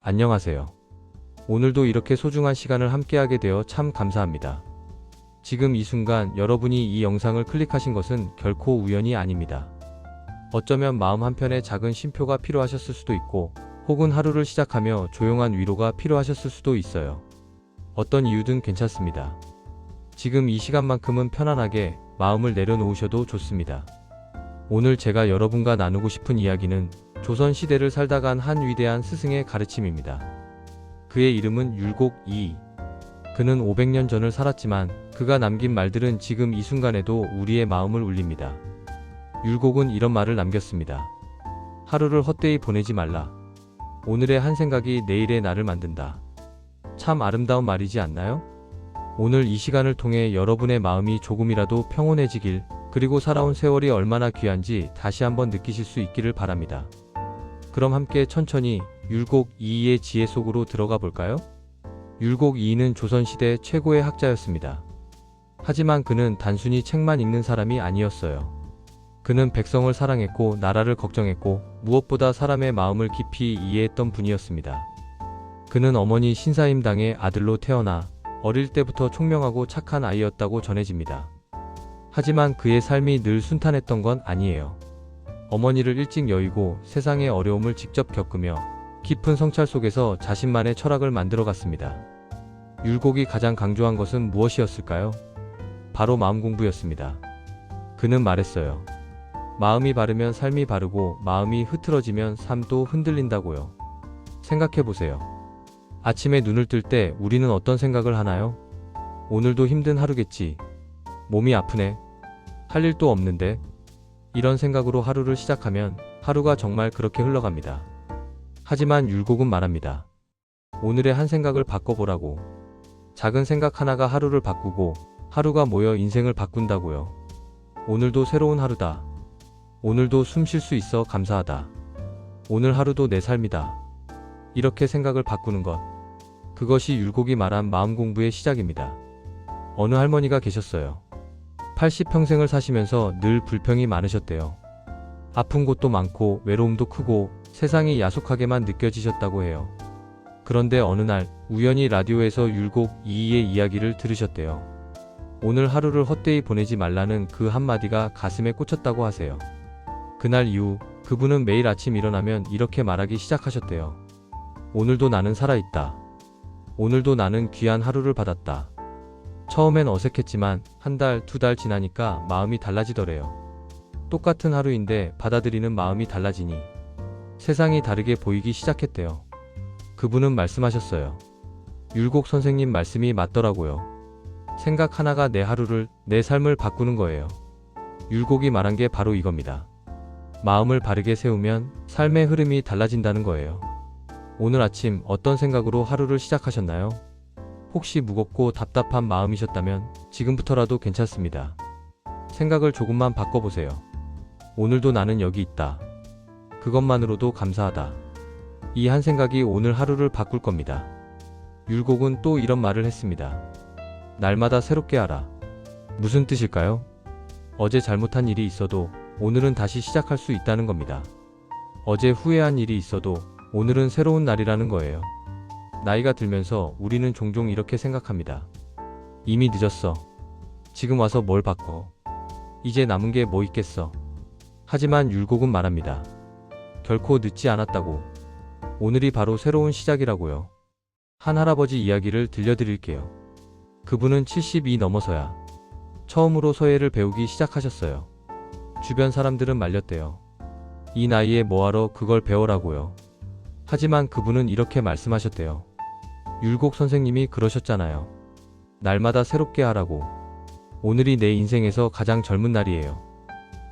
안녕하세요. 오늘도 이렇게 소중한 시간을 함께하게 되어 참 감사합니다. 지금 이 순간 여러분이 이 영상을 클릭하신 것은 결코 우연이 아닙니다. 어쩌면 마음 한편에 작은 쉼표가 필요하셨을 수도 있고, 혹은 하루를 시작하며 조용한 위로가 필요하셨을 수도 있어요. 어떤 이유든 괜찮습니다. 지금 이 시간만큼은 편안하게 마음을 내려놓으셔도 좋습니다. 오늘 제가 여러분과 나누고 싶은 이야기는 조선시대를 살다 간 한 위대한 스승의 가르침입니다. 그의 이름은 율곡이. 그는 500년 전을 살았지만 그가 남긴 말들은 지금 이 순간에도 우리의 마음을 울립니다. 율곡은 이런 말을 남겼습니다. 하루를 헛되이 보내지 말라. 오늘의 한 생각이 내일의 나를 만든다. 참 아름다운 말이지 않나요? 오늘 이 시간을 통해 여러분의 마음이 조금이라도 평온해지길, 그리고 살아온 세월이 얼마나 귀한지 다시 한번 느끼실 수 있기를 바랍니다. 그럼 함께 천천히 율곡이의 지혜 속으로 들어가 볼까요? 율곡이는 조선시대 최고의 학자였습니다. 하지만 그는 단순히 책만 읽는 사람이 아니었어요. 그는 백성을 사랑했고 나라를 걱정했고 무엇보다 사람의 마음을 깊이 이해했던 분이었습니다. 그는 어머니 신사임당의 아들로 태어나 어릴 때부터 총명하고 착한 아이였다고 전해집니다. 하지만 그의 삶이 늘 순탄했던 건 아니에요. 어머니를 일찍 여의고 세상의 어려움을 직접 겪으며 깊은 성찰 속에서 자신만의 철학을 만들어갔습니다. 율곡이 가장 강조한 것은 무엇이었을까요? 바로 마음 공부였습니다. 그는 말했어요. 마음이 바르면 삶이 바르고 마음이 흐트러지면 삶도 흔들린다고요. 생각해보세요. 아침에 눈을 뜰 때 우리는 어떤 생각을 하나요? 오늘도 힘든 하루겠지. 몸이 아프네. 할 일도 없는데. 이런 생각으로 하루를 시작하면 하루가 정말 그렇게 흘러갑니다. 하지만 율곡은 말합니다. 오늘의 한 생각을 바꿔보라고. 작은 생각 하나가 하루를 바꾸고 하루가 모여 인생을 바꾼다고요. 오늘도 새로운 하루다. 오늘도 숨 쉴 수 있어 감사하다. 오늘 하루도 내 삶이다. 이렇게 생각을 바꾸는 것. 그것이 율곡이 말한 마음 공부의 시작입니다. 어느 할머니가 계셨어요. 80평생을 사시면서 늘 불평이 많으셨대요. 아픈 곳도 많고 외로움도 크고 세상이 야속하게만 느껴지셨다고 해요. 그런데 어느 날 우연히 라디오에서 율곡이의 이야기를 들으셨대요. 오늘 하루를 헛되이 보내지 말라는 그 한마디가 가슴에 꽂혔다고 하세요. 그날 이후 그분은 매일 아침 일어나면 이렇게 말하기 시작하셨대요. 오늘도 나는 살아있다. 오늘도 나는 귀한 하루를 받았다. 처음엔 어색했지만 한 달, 두 달 지나니까 마음이 달라지더래요. 똑같은 하루인데 받아들이는 마음이 달라지니 세상이 다르게 보이기 시작했대요. 그분은 말씀하셨어요. 율곡 선생님 말씀이 맞더라고요. 생각 하나가 내 하루를, 내 삶을 바꾸는 거예요. 율곡이 말한 게 바로 이겁니다. 마음을 바르게 세우면 삶의 흐름이 달라진다는 거예요. 오늘 아침 어떤 생각으로 하루를 시작하셨나요? 혹시 무겁고 답답한 마음이셨다면 지금부터라도 괜찮습니다. 생각을 조금만 바꿔보세요. 오늘도 나는 여기 있다. 그것만으로도 감사하다. 이 한 생각이 오늘 하루를 바꿀 겁니다. 율곡은 또 이런 말을 했습니다. 날마다 새롭게 하라. 무슨 뜻일까요? 어제 잘못한 일이 있어도 오늘은 다시 시작할 수 있다는 겁니다. 어제 후회한 일이 있어도 오늘은 새로운 날이라는 거예요. 나이가 들면서 우리는 종종 이렇게 생각합니다. 이미 늦었어. 지금 와서 뭘 바꿔. 이제 남은 게 뭐 있겠어. 하지만 율곡은 말합니다. 결코 늦지 않았다고. 오늘이 바로 새로운 시작이라고요. 한 할아버지 이야기를 들려드릴게요. 그분은 70이 넘어서야 처음으로 서예를 배우기 시작하셨어요. 주변 사람들은 말렸대요. 이 나이에 뭐하러 그걸 배우라고요. 하지만 그분은 이렇게 말씀하셨대요. 율곡 선생님이 그러셨잖아요. 날마다 새롭게 하라고. 오늘이 내 인생에서 가장 젊은 날이에요.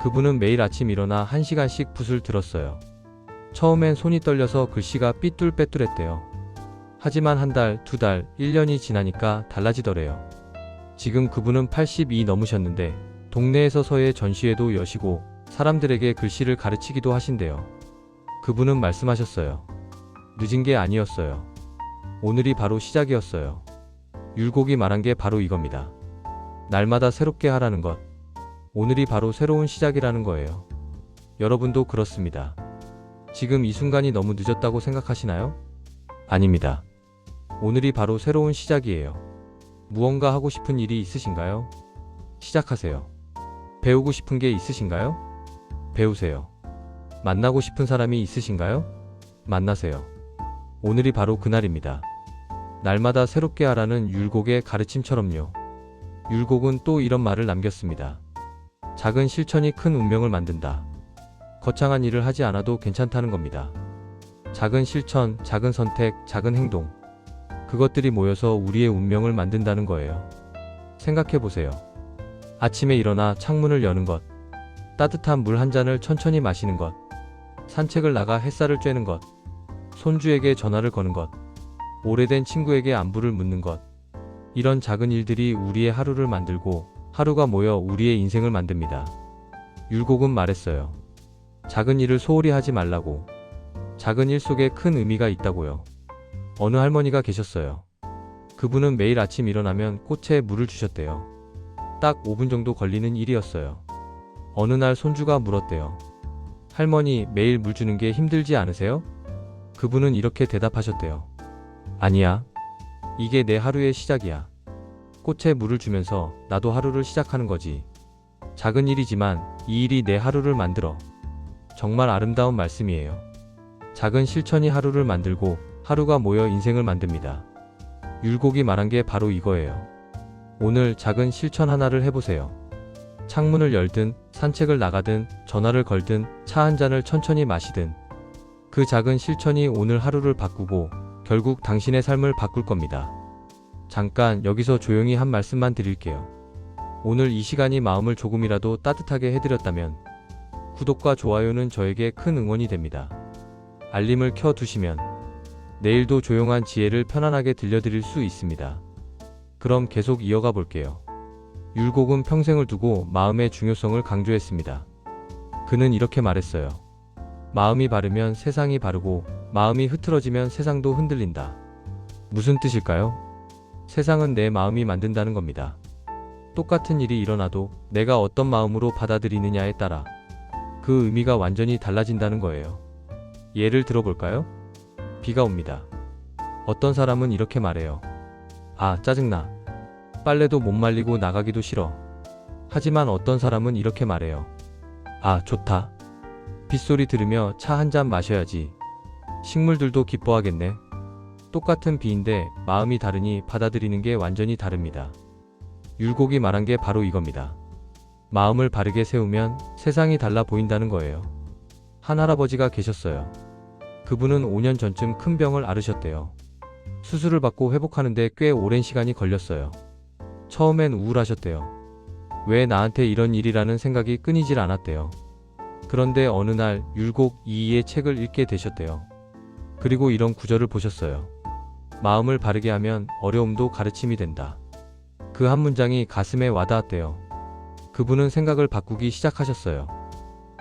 그분은 매일 아침 일어나 1시간씩 붓을 들었어요. 처음엔 손이 떨려서 글씨가 삐뚤빼뚤했대요. 하지만 한 달, 두 달, 1년이 지나니까 달라지더래요. 지금 그분은 80이 넘으셨는데 동네에서 서예 전시회도 여시고 사람들에게 글씨를 가르치기도 하신대요. 그분은 말씀하셨어요. 늦은 게 아니었어요. 오늘이 바로 시작이었어요. 율곡이 말한 게 바로 이겁니다. 날마다 새롭게 하라는 것. 오늘이 바로 새로운 시작이라는 거예요. 여러분도 그렇습니다. 지금 이 순간이 너무 늦었다고 생각하시나요? 아닙니다. 오늘이 바로 새로운 시작이에요. 무언가 하고 싶은 일이 있으신가요? 시작하세요. 배우고 싶은 게 있으신가요? 배우세요. 만나고 싶은 사람이 있으신가요? 만나세요. 오늘이 바로 그날입니다. 날마다 새롭게 하라는 율곡의 가르침처럼요. 율곡은 또 이런 말을 남겼습니다. 작은 실천이 큰 운명을 만든다. 거창한 일을 하지 않아도 괜찮다는 겁니다. 작은 실천, 작은 선택, 작은 행동. 그것들이 모여서 우리의 운명을 만든다는 거예요. 생각해보세요. 아침에 일어나 창문을 여는 것, 따뜻한 물 한 잔을 천천히 마시는 것, 산책을 나가 햇살을 쬐는 것, 손주에게 전화를 거는 것, 오래된 친구에게 안부를 묻는 것. 이런 작은 일들이 우리의 하루를 만들고 하루가 모여 우리의 인생을 만듭니다. 율곡은 말했어요. 작은 일을 소홀히 하지 말라고. 작은 일 속에 큰 의미가 있다고요. 어느 할머니가 계셨어요. 그분은 매일 아침 일어나면 꽃에 물을 주셨대요. 딱 5분 정도 걸리는 일이었어요. 어느 날 손주가 물었대요. 할머니, 매일 물 주는 게 힘들지 않으세요? 그분은 이렇게 대답하셨대요. 아니야. 이게 내 하루의 시작이야. 꽃에 물을 주면서 나도 하루를 시작하는 거지. 작은 일이지만 이 일이 내 하루를 만들어. 정말 아름다운 말씀이에요. 작은 실천이 하루를 만들고 하루가 모여 인생을 만듭니다. 율곡이 말한 게 바로 이거예요. 오늘 작은 실천 하나를 해보세요. 창문을 열든, 산책을 나가든, 전화를 걸든, 차 한 잔을 천천히 마시든. 그 작은 실천이 오늘 하루를 바꾸고 결국 당신의 삶을 바꿀 겁니다. 잠깐 여기서 조용히 한 말씀만 드릴게요. 오늘 이 시간이 마음을 조금이라도 따뜻하게 해드렸다면 구독과 좋아요는 저에게 큰 응원이 됩니다. 알림을 켜두시면 내일도 조용한 지혜를 편안하게 들려드릴 수 있습니다. 그럼 계속 이어가 볼게요. 율곡은 평생을 두고 마음의 중요성을 강조했습니다. 그는 이렇게 말했어요. 마음이 바르면 세상이 바르고 마음이 흐트러지면 세상도 흔들린다. 무슨 뜻일까요? 세상은 내 마음이 만든다는 겁니다. 똑같은 일이 일어나도 내가 어떤 마음으로 받아들이느냐에 따라 그 의미가 완전히 달라진다는 거예요. 예를 들어볼까요? 비가 옵니다. 어떤 사람은 이렇게 말해요. 아, 짜증나. 빨래도 못 말리고 나가기도 싫어. 하지만 어떤 사람은 이렇게 말해요. 아, 좋다. 빗소리 들으며 차 한 잔 마셔야지. 식물들도 기뻐하겠네. 똑같은 비인데 마음이 다르니 받아들이는 게 완전히 다릅니다. 율곡이 말한 게 바로 이겁니다. 마음을 바르게 세우면 세상이 달라 보인다는 거예요. 한 할아버지가 계셨어요. 그분은 5년 전쯤 큰 병을 앓으셨대요. 수술을 받고 회복하는데 꽤 오랜 시간이 걸렸어요. 처음엔 우울하셨대요. 왜 나한테 이런 일이라는 생각이 끊이질 않았대요. 그런데 어느 날 율곡 이이의 책을 읽게 되셨대요. 그리고 이런 구절을 보셨어요. 마음을 바르게 하면 어려움도 가르침이 된다. 그 한 문장이 가슴에 와닿았대요. 그분은 생각을 바꾸기 시작하셨어요.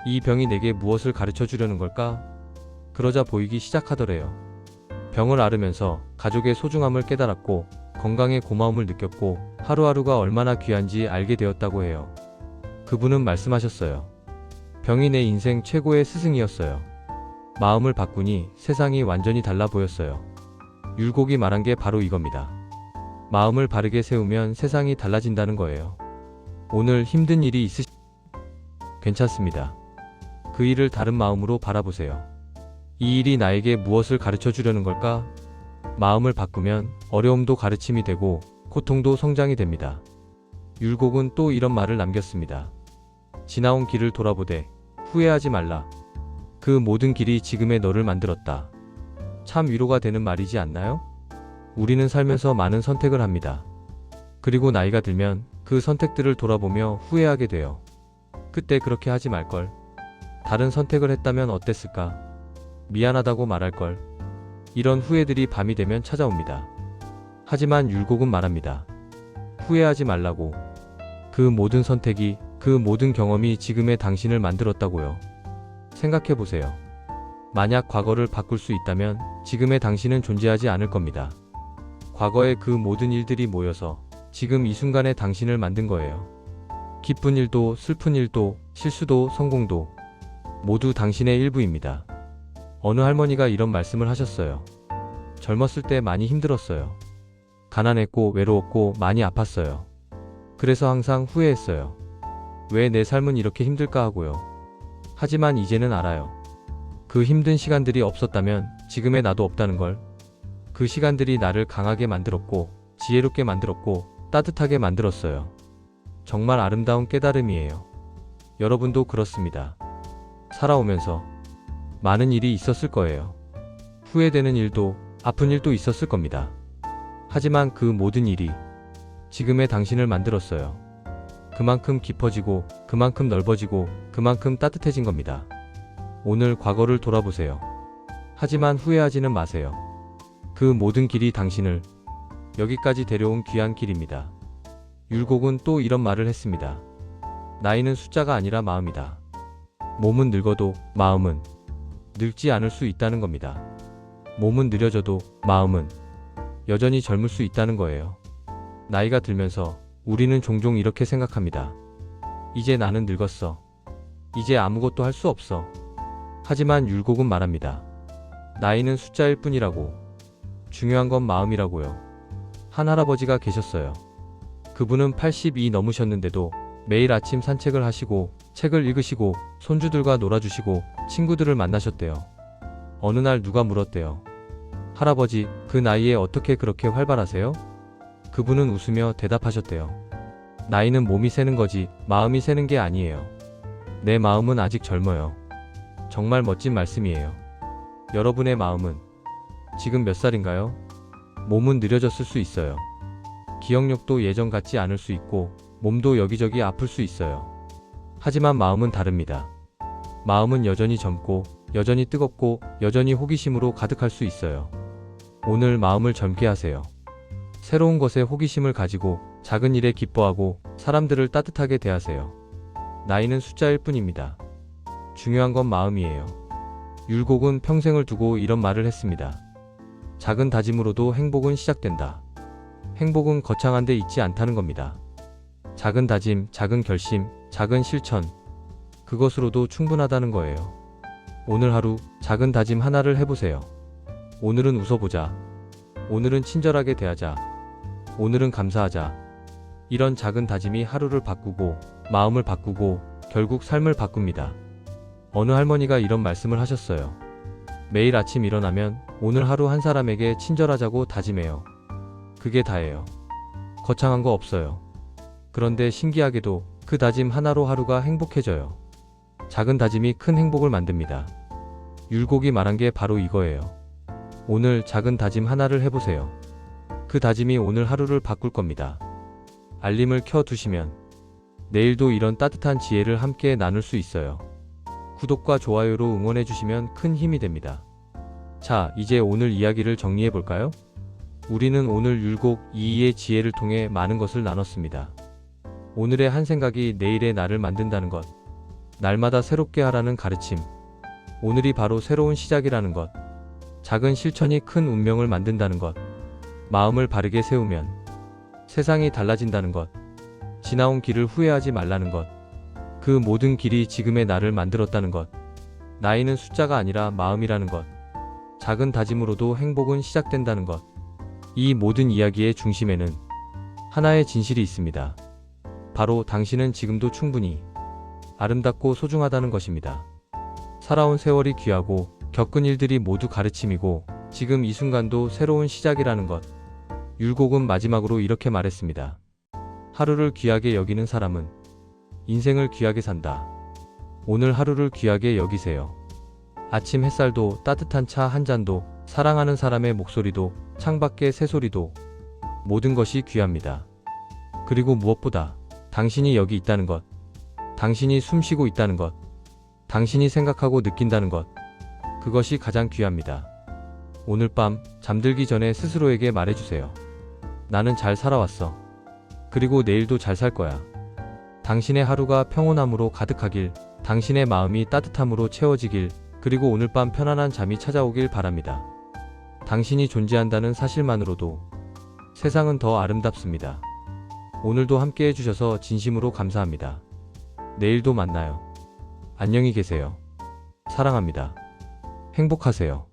이 병이 내게 무엇을 가르쳐 주려는 걸까? 그러자 보이기 시작하더래요. 병을 앓으면서 가족의 소중함을 깨달았고 건강의 고마움을 느꼈고 하루하루가 얼마나 귀한지 알게 되었다고 해요. 그분은 말씀하셨어요. 병이 내 인생 최고의 스승이었어요. 마음을 바꾸니 세상이 완전히 달라 보였어요. 율곡이 말한 게 바로 이겁니다. 마음을 바르게 세우면 세상이 달라진다는 거예요. 오늘 힘든 일이 괜찮습니다. 그 일을 다른 마음으로 바라보세요. 이 일이 나에게 무엇을 가르쳐 주려는 걸까? 마음을 바꾸면 어려움도 가르침이 되고 고통도 성장이 됩니다. 율곡은 또 이런 말을 남겼습니다. 지나온 길을 돌아보되 후회하지 말라. 그 모든 길이 지금의 너를 만들었다. 참 위로가 되는 말이지 않나요? 우리는 살면서 많은 선택을 합니다. 그리고 나이가 들면 그 선택들을 돌아보며 후회하게 돼요. 그때 그렇게 하지 말걸. 다른 선택을 했다면 어땠을까? 미안하다고 말할걸. 이런 후회들이 밤이 되면 찾아옵니다. 하지만 율곡은 말합니다. 후회하지 말라고. 그 모든 선택이, 그 모든 경험이 지금의 당신을 만들었다고요. 생각해보세요. 만약 과거를 바꿀 수 있다면 지금의 당신은 존재하지 않을 겁니다. 과거의 그 모든 일들이 모여서 지금 이 순간의 당신을 만든 거예요. 기쁜 일도 슬픈 일도 실수도 성공도 모두 당신의 일부입니다. 어느 할머니가 이런 말씀을 하셨어요. 젊었을 때 많이 힘들었어요. 가난했고 외로웠고 많이 아팠어요. 그래서 항상 후회했어요. 왜 내 삶은 이렇게 힘들까 하고요. 하지만 이제는 알아요. 그 힘든 시간들이 없었다면 지금의 나도 없다는 걸. 그 시간들이 나를 강하게 만들었고 지혜롭게 만들었고 따뜻하게 만들었어요. 정말 아름다운 깨달음이에요. 여러분도 그렇습니다. 살아오면서 많은 일이 있었을 거예요. 후회되는 일도 아픈 일도 있었을 겁니다. 하지만 그 모든 일이 지금의 당신을 만들었어요. 그만큼 깊어지고 그만큼 넓어지고 그만큼 따뜻해진 겁니다. 오늘 과거를 돌아보세요. 하지만 후회하지는 마세요. 그 모든 길이 당신을 여기까지 데려온 귀한 길입니다. 율곡은 또 이런 말을 했습니다. 나이는 숫자가 아니라 마음이다. 몸은 늙어도 마음은 늙지 않을 수 있다는 겁니다. 몸은 느려져도 마음은 여전히 젊을 수 있다는 거예요. 나이가 들면서 우리는 종종 이렇게 생각합니다. 이제 나는 늙었어. 이제 아무것도 할 수 없어. 하지만 율곡은 말합니다. 나이는 숫자일 뿐이라고. 중요한 건 마음이라고요. 한 할아버지가 계셨어요. 그분은 80이 넘으셨는데도 매일 아침 산책을 하시고 책을 읽으시고 손주들과 놀아주시고 친구들을 만나셨대요. 어느 날 누가 물었대요. 할아버지, 그 나이에 어떻게 그렇게 활발하세요? 그분은 웃으며 대답하셨대요. 나이는 몸이 새는 거지 마음이 새는 게 아니에요. 내 마음은 아직 젊어요. 정말 멋진 말씀이에요. 여러분의 마음은 지금 몇 살인가요? 몸은 느려졌을 수 있어요. 기억력도 예전 같지 않을 수 있고 몸도 여기저기 아플 수 있어요. 하지만 마음은 다릅니다. 마음은 여전히 젊고 여전히 뜨겁고 여전히 호기심으로 가득할 수 있어요. 오늘 마음을 젊게 하세요. 새로운 것에 호기심을 가지고 작은 일에 기뻐하고 사람들을 따뜻하게 대하세요. 나이는 숫자일 뿐입니다. 중요한 건 마음이에요. 율곡은 평생을 두고 이런 말을 했습니다. 작은 다짐으로도 행복은 시작된다. 행복은 거창한 데 있지 않다는 겁니다. 작은 다짐, 작은 결심, 작은 실천, 그것으로도 충분하다는 거예요. 오늘 하루 작은 다짐 하나를 해보세요. 오늘은 웃어보자. 오늘은 친절하게 대하자. 오늘은 감사하자. 이런 작은 다짐이 하루를 바꾸고 마음을 바꾸고 결국 삶을 바꿉니다. 어느 할머니가 이런 말씀을 하셨어요. 매일 아침 일어나면 오늘 하루 한 사람에게 친절하자고 다짐해요. 그게 다예요. 거창한 거 없어요. 그런데 신기하게도 그 다짐 하나로 하루가 행복해져요. 작은 다짐이 큰 행복을 만듭니다. 율곡이 말한 게 바로 이거예요. 오늘 작은 다짐 하나를 해보세요. 그 다짐이 오늘 하루를 바꿀 겁니다. 알림을 켜두시면 내일도 이런 따뜻한 지혜를 함께 나눌 수 있어요. 구독과 좋아요로 응원해주시면 큰 힘이 됩니다. 자, 이제 오늘 이야기를 정리해볼까요? 우리는 오늘 율곡 2의 지혜를 통해 많은 것을 나눴습니다. 오늘의 한 생각이 내일의 나를 만든다는 것, 날마다 새롭게 하라는 가르침, 오늘이 바로 새로운 시작이라는 것, 작은 실천이 큰 운명을 만든다는 것, 마음을 바르게 세우면 세상이 달라진다는 것, 지나온 길을 후회하지 말라는 것, 그 모든 길이 지금의 나를 만들었다는 것, 나이는 숫자가 아니라 마음이라는 것, 작은 다짐으로도 행복은 시작된다는 것, 이 모든 이야기의 중심에는 하나의 진실이 있습니다. 바로 당신은 지금도 충분히 아름답고 소중하다는 것입니다. 살아온 세월이 귀하고 겪은 일들이 모두 가르침이고 지금 이 순간도 새로운 시작이라는 것. 율곡은 마지막으로 이렇게 말했습니다. 하루를 귀하게 여기는 사람은 인생을 귀하게 산다. 오늘 하루를 귀하게 여기세요. 아침 햇살도 따뜻한 차 한 잔도 사랑하는 사람의 목소리도 창밖의 새소리도 모든 것이 귀합니다. 그리고 무엇보다 당신이 여기 있다는 것, 당신이 숨쉬고 있다는 것, 당신이 생각하고 느낀다는 것, 그것이 가장 귀합니다. 오늘 밤 잠들기 전에 스스로에게 말해주세요. 나는 잘 살아왔어. 그리고 내일도 잘 살 거야. 당신의 하루가 평온함으로 가득하길, 당신의 마음이 따뜻함으로 채워지길, 그리고 오늘 밤 편안한 잠이 찾아오길 바랍니다. 당신이 존재한다는 사실만으로도 세상은 더 아름답습니다. 오늘도 함께 해주셔서 진심으로 감사합니다. 내일도 만나요. 안녕히 계세요. 사랑합니다. 행복하세요.